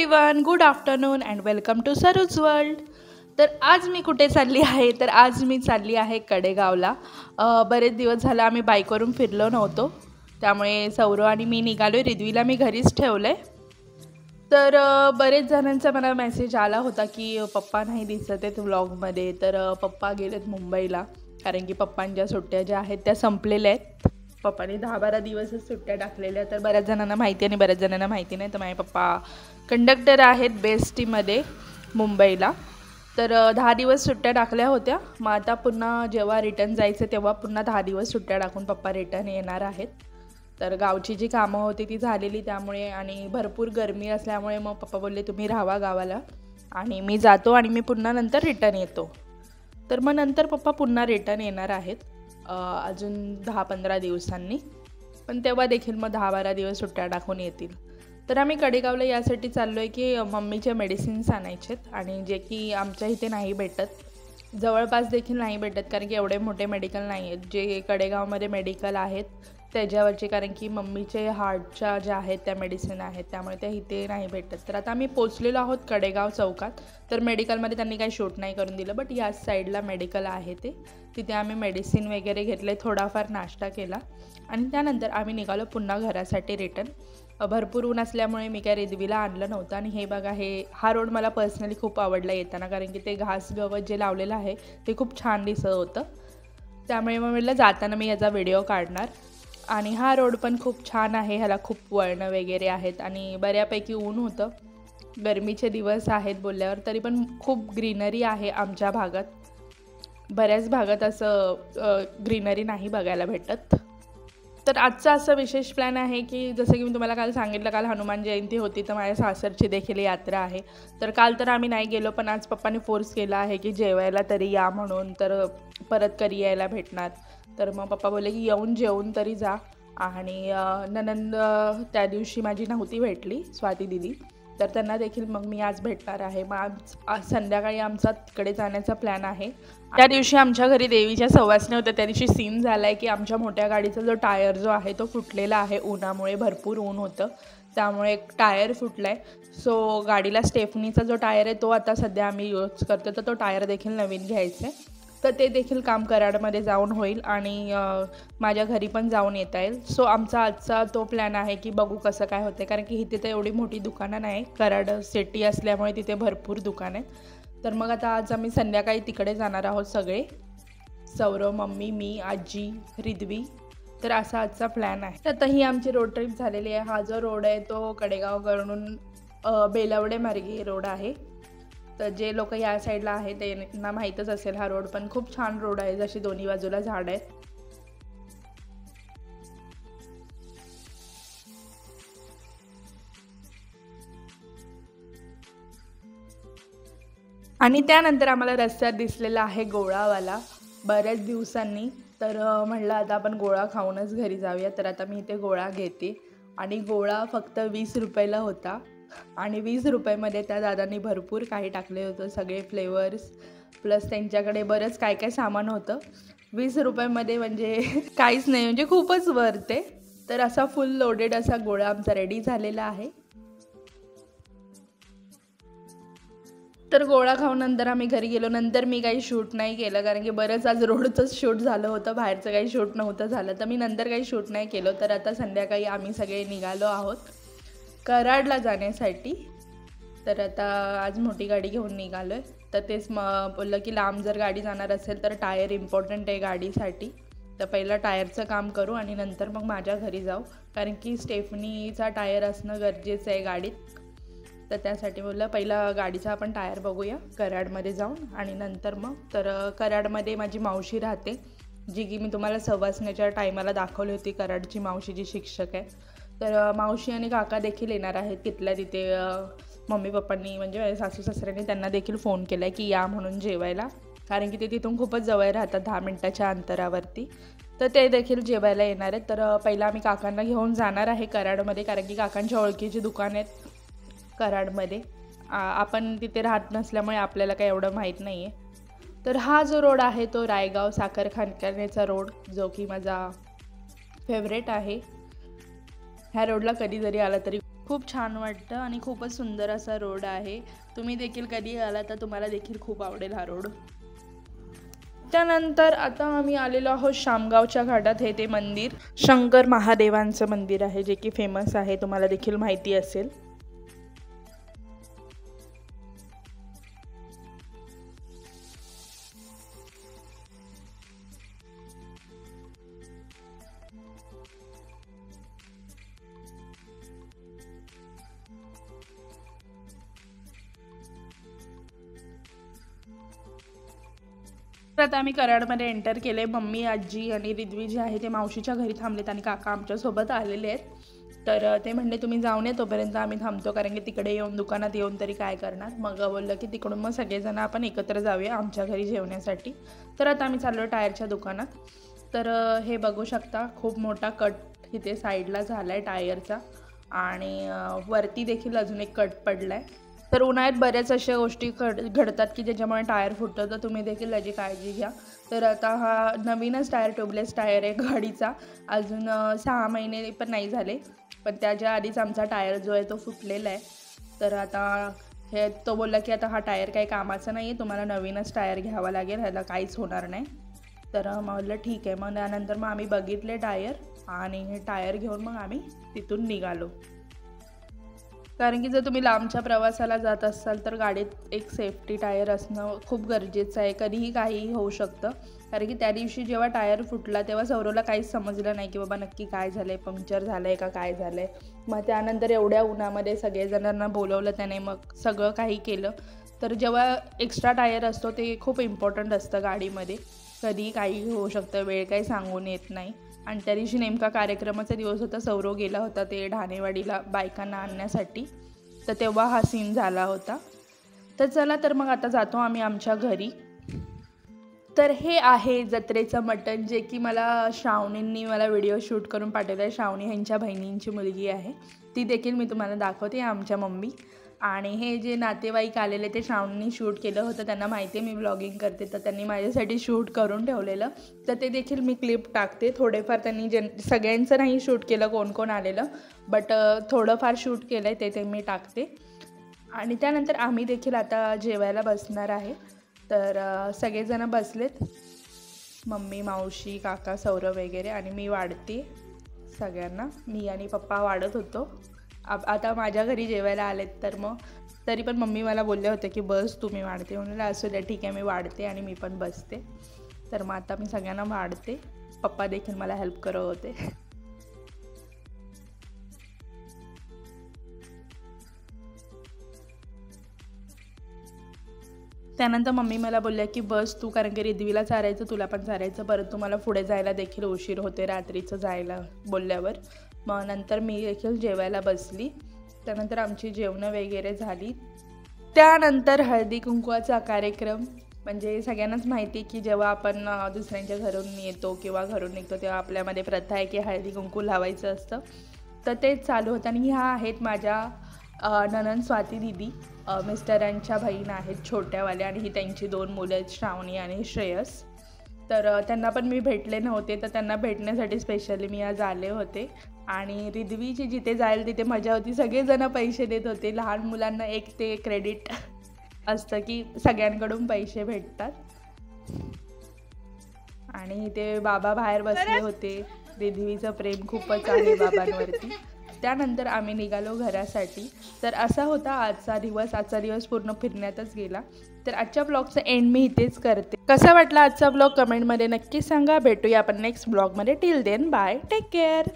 Everyone, good afternoon and welcome to Saruj world. तर आज मी कुठे चालली आहे तर आज मी चालली आहे कडेगावला। बरेच दिवस झाले आम्ही बाईकवरून फिरलो नव्हतो, त्यामुळे सौरव आणि मी निघालो। रिद्वीला मी घरीच ठेवलं आहे। तर बरेच जणांचा मला मेसेज आला होता की पप्पा नाही दिसत आहेत व्लॉगमध्ये। तर पप्पा गेलेत मुंबईला, कारण की पप्पांच्या सुट्ट्या ज्या आहेत त्या संपलेल्या आहेत। पप्पाने 10-12 दिवसच सुट्ट्या टाकलेल्या। तर बऱ्याच जणांना माहिती आणि बऱ्याच जणांना माहिती नाही। तर माझे पप्पा कंडक्टर आहेत बेस्टीमध्ये मुंबईला। तर 10 दिवस सुट्ट्या टाकल्या होत्या। मग आता पुन्हा जेव्हा रिटर्न जायचं तेव्हा पुन्हा 10 दिवस सुट्ट्या टाकून पप्पा रिटर्न येणार आहेत। तर गावची जी कामं होती ती झालेली, त्यामुळे आणि भरपूर गरमी असल्यामुळे मग पप्पा बोलले तुम्ही राहावा गावाला आणि मी जातो आणि मी पुन्हा नंतर रिटर्न येतो। तर मग नंतर पप्पा पुन्हा रिटर्न येणार आहेत अजून 10-15 दिवसांनी, पण तेव्हा देखील मग 10-12 दिवस सुट्ट्या टाकून येतील। तर आम्ही कडेगावला यासाठी चाललो आहे की मम्मीचे मेडिसिन्स आणायचेत, आणि जे की आमच्या इथे नाही भेटत, जवळपास देखील नाही भेटत, कारण की एवढे मोठे मेडिकल नाही आहेत जे कडेगावमध्ये मेडिकल आहेत त्याच्यावरचे, कारण की मम्मीचे हार्टच्या ज्या आहेत त्या मेडिसिन आहेत, त्यामुळे त्या इथे नाही भेटत। तर आता आम्ही पोचलेलो आहोत कडेगाव चौकात। तर मेडिकलमध्ये त्यांनी काही शूट नाही करून दिलं, बट याच साईडला मेडिकल आहे ते, तिथे आम्ही मेडिसिन वगैरे घेतले, थोडाफार नाश्ता केला आणि त्यानंतर आम्ही निघालो पुन्हा घरासाठी रिटर्न। भरपूर ऊन असल्यामुळे मी काय रिद्वीला आणलं नव्हतं। आणि हे बघा, हा रोड मला पर्सनली खूप आवडला येताना, कारण की ते घास गवत जे लावलेलं आहे ते खूप छान दिसत होतं, त्यामुळे मग म्हटलं जाताना मी याचा व्हिडिओ काढणार। आणि हा रोड पण खूप छान आहे, ह्याला खूप वळणं वगैरे आहेत आणि बऱ्यापैकी ऊन होतं, गरमीचे दिवस आहेत बोलल्यावर, तरी पण खूप ग्रीनरी आहे आमच्या भागात। बऱ्याच भागात असं ग्रीनरी नाही बघायला भेटत। तर आजचा असं विशेष प्लॅन आहे की जसं की मी तुम्हाला काल सांगितलं, काल हनुमान जयंती होती, तर माझ्या सासरची देखील यात्रा आहे। तर काल तर आम्ही नाही गेलो, पण आज पप्पांनी फोर्स केला आहे की जेवायला तरी या म्हणून, तर परत कधी यायला भेटणार। तर मग पप्पा बोलले की येऊन जेवून तरी जा। आणि ननंद त्या दिवशी माझी नव्हती भेटली, स्वाती दिदी, तर त्यांना देखील मग मी आज भेटणार आहे। मग आज संध्याकाळी आमचा तिकडे जाण्याचा प्लॅन आहे। त्या दिवशी आमच्या घरी देवीच्या सवासण्या होत्या, त्या दिवशी सीन झाला आहे की आमच्या मोठ्या गाडीचा जो टायर जो आहे तो फुटलेला आहे उन्हामुळे, भरपूर ऊन होतं त्यामुळे एक टायर फुटला आहे। सो गाडीला स्टेफनीचा जो टायर आहे तो आता सध्या आम्ही यूज करतो, तर तो टायर देखील नवीन घ्यायचा आहे। तर ते देखील काम कराडमध्ये जाऊन होईल आणि माझ्या घरी पण जाऊन येता येईल। सो आमचा आजचा तो प्लॅन आहे की बघू कसं काय होतं, कारण की इथे तर एवढी मोठी दुकानं नाही, कराड सिटी असल्यामुळे तिथे भरपूर दुकानं आहेत। तर मग आता आज आम्ही संध्याकाळी तिकडे जाणार आहोत सगळे, सौरव, मम्मी, मी, आजी, रिद्वी। तर असा आजचा प्लॅन आहे। तर आता ही आमची रोड ट्रिप झालेली आहे। हा जो रोड आहे तो कडेगावकडून बेलवडे मार्गे रोड आहे। तर जे लोक या साईडला आहेत त्यांना माहीतच असेल हा रोड, पण खूप छान रोड आहे, जशी दोन्ही बाजूला झाड आहेत। आणि त्यानंतर आम्हाला रस्त्यात दिसलेला आहे गोळावाला बऱ्याच दिवसांनी। तर म्हटलं आता आपण गोळा खाऊनच घरी जाऊया। तर आता मी इथे गोळा घेते, आणि गोळा फक्त 20 रुपयाला होता, आणि 20 रुपयामध्ये त्या दादांनी भरपूर काही टाकले होतं, सगळे फ्लेवर्स प्लस त्यांच्याकडे बरंच काय काय सामान होतं। 20 रुपयामध्ये म्हणजे काहीच नाही, म्हणजे खूपच वर्थ आहे। तर असा फुल लोडेड असा गोळा आमचा रेडी झालेला आहे। तर गोळा खाऊन नंतर आम्ही घरी गेलो। नंतर मी काही शूट नाही केलं, कारण की बरंच आज रोडचंच शूट झालं होतं, बाहेरचं काही शूट नव्हतं झालं, तर मी नंतर काही शूट नाही केलं। तर आता संध्याकाळी आम्ही सगळे निघालो आहोत कराडला जाण्यासाठी। तर आता आज मोठी गाडी घेऊन निघालो आहे। तर तेच बोललं की लांब जर गाडी जाणार असेल तर टायर इम्पॉर्टंट आहे गाडीसाठी, तर पहिलं टायरचं काम करू आणि नंतर मग माझ्या घरी जाऊ, कारण की स्टेफनीचा टायर असणं गरजेचं आहे गाडीत। तर त्यासाठी बोललं पहिला गाडीचा आपण टायर बघूया कराडमध्ये जाऊन, आणि नंतर मग तर कराडमध्ये माझी मावशी राहते, जी की मी तुम्हाला सवासण्याच्या टायमाला दाखवली होती, कराडची मावशी जी शिक्षक आहे। तर मावशी आणि काका देखील येणार आहेत तिथल्या तिथे। मम्मी पप्पांनी म्हणजे माझ्या सासू सासऱ्यांनी त्यांना देखील फोन केला आहे की या म्हणून जेवायला, कारण की ते तिथून खूपच जवळ राहतात, 10 मिनिटाच्या अंतरावरती। तर ते देखील जेवायला येणार आहेत। तर पहिला आम्ही काकांना घेऊन जाणार आहे कराडमध्ये, कारण की काकांच्या ओळखीची दुकान आहेत कराडमध्ये। आपण तिथे राहत नसल्यामुळे आपल्याला काही एवढं माहीत नाही आहे। तर हा जो रोड आहे तो रायगाव साखर कारखान्याचा रोड, जो की माझा फेवरेट आहे। ह्या रोडला कधी जरी आला तरी खूप छान वाटतं आणि खूपच सुंदर असा रोड आहे. तुम्ही देखील कधी आला तर तुम्हाला देखील खूप आवडेल हा रोड. त्यानंतर आता आम्ही आलेलो आहोत शामगावच्या घाटात. हे ते मंदिर शंकर महादेवांचं मंदिर आहे, जे की फेमस आहे, तुम्हाला देखील माहिती असेल. आता आम्ही कराडमध्ये एंटर केले. मम्मी, आजी आणि रिद्वी जे आहे ते मावशीच्या घरी थांबलेत आणि काका आमच्यासोबत आलेले आहेत. तर ते म्हणले तुम्ही जाऊन ये, तोपर्यंत आम्ही थांबतो, कारण की तिकडे येऊन दुकानात येऊन तरी काय करणार. मग बोललं की तिकडून मग सगळेजण आपण एकत्र जाऊया आमच्या घरी जेवण्यासाठी. तर आता आम्ही चाललो टायरच्या दुकानात. तर हे बघू शकता, खूप मोठा कट इथे साईडला झाला आहे टायरचा आणि वरती देखील अजून एक कट पडला आहे. तर उन्हाळ्यात बऱ्याच अशा गोष्टी घडतात की ज्याच्यामुळे टायर फुटतं, तर तुम्ही देखील त्याची काळजी घ्या. तर आता हा नवीनच टायर, ट्यूबलेस टायर आहे गाडीचा. अजून 6 महिने पण नाही झाले, पण त्याच्या आधीच आमचा टायर जो आहे तो फुटलेला आहे. तर आता तो बोलला की आता हा टायर काही कामाचा नाही आहे, तुम्हाला नवीनच टायर घ्यावा लागेल, ह्याला काहीच होणार नाही. तर म्हटलं ठीक आहे. मग त्यानंतर मग आम्ही बघितले टायर आणि हे टायर घेऊन मग आम्ही तिथून निघालो. कारण की जर तुम्ही लांबच्या प्रवासाला जात असाल तर गाडीत एक सेफ्टी टायर असणं खूप गरजेचं आहे. कधीही काहीही होऊ शकतं. कारण की त्या दिवशी जेव्हा टायर फुटला तेव्हा सौरवला काहीच समजलं नाही की बाबा नक्की काय झालं आहे, पंक्चर झालं आहे का काय झालं आहे. मग त्यानंतर एवढ्या उन्हामध्ये सगळेजणांना बोलवलं त्याने, मग सगळं काही केलं. तर जेव्हा एक्स्ट्रा टायर असतो ते खूप इम्पॉर्टंट असतं गाडीमध्ये. कधीही काही होऊ शकतं, वेळ काही सांगून येत नाही. आणि त्या दिवशी नेमका कार्यक्रमाचा दिवस होता. सौरव गेला होता ते ढाणेवाडीला बायकांना आणण्यासाठी, तर तेव्हा हा सीन झाला होता. तर चला, तर मग आता जातो आम्ही आमच्या घरी. तर हे आहे जत्रेचं मटण, जे की मला श्रावणींनी व्हिडिओ शूट करून पाठवलं आहे. श्रावणी ह्यांच्या बहिणींची मुलगी आहे, ती देखील मी तुम्हाला दाखवते, आमच्या मम्मी. आणि हे जे नातेवाईक आलेले ते श्रावणींनी शूट केलं होतं, त्यांना माहिती आहे मी व्लॉगिंग करते, तर त्यांनी माझ्यासाठी शूट करून ठेवलेलं. तर ते देखील मी क्लिप टाकते. थोडेफार त्यांनी सगळ्यांचं नाही शूट केलं कोण कोण आलेलं, बट थोडंफार शूट केलं आहे ते मी टाकते. आणि त्यानंतर आम्ही देखील आता जेवायला बसणार आहे. तर सगळेजणं बसलेत, मम्मी, मावशी, काका, सौरव वगैरे, आणि मी वाढते सगळ्यांना. मी आणि पप्पा वाढत होतो. आता माझ्या घरी जेवायला आलेत, तर मग तरी पण मम्मी मला बोलले होते की बस तुम्ही वाढते, म्हणून असू द्या ठीक आहे मी वाढते आणि मी पण बसते. तर मग आता मी सगळ्यांना वाढते. पप्पा देखील मला हेल्प करत होते. त्यानंतर मम्मी मला बोलल्या की बस तू, कारण की रिद्वीला चारायचं, तुला पण चारायचं, परत तुम्हाला पुढे जायला देखील उशीर होते रात्रीचं जायला बोलल्यावर. मग नंतर मी देखील जेवायला बसली. त्यानंतर आमची जेवणं वगैरे झाली. त्यानंतर हळदी कुंकवाचा कार्यक्रम, म्हणजे सगळ्यांनाच माहिती की जेव्हा आपण दुसऱ्यांच्या घरून येतो किंवा घरून निघतो तेव्हा आपल्यामध्ये प्रथा आहे की हळदी कुंकू लावायचं असतं. तर तेच चालू होतं. आणि ह्या आहेत माझ्या नणंद स्वाती दिदी, मिस्टरांच्या बहीण आहेत छोट्यावाल्या, आणि ही त्यांची 2 मुलं आहेत, श्रावणी आणि श्रेयस. तर त्यांना पण मी भेटले नव्हते, तर त्यांना भेटण्यासाठी स्पेशली मी आज आले होते. आणि रिद्वीची जिथे जाईल तिथे मजा होती. सगळेजण पैसे देत होते. लहान मुलांना एक ते क्रेडिट असतं की सगळ्यांकडून पैसे भेटतात. आणि ते बाबा बाहेर बसले होते. रिद्वीचं प्रेम खूपच आहे बाबांवरती. त्यानंतर आम्ही निघालो घरासाठी. तर असा होता आजचा दिवस. आजचा दिवस पूर्ण फिरण्यातच गेला. तर आजच्या ब्लॉगचं एंड मी इथेच करते. कसा वाटला आजचा ब्लॉग कमेंटमध्ये नक्की सांगा. भेटूया आपण नेक्स्ट ब्लॉगमध्ये. Till then bye, take care.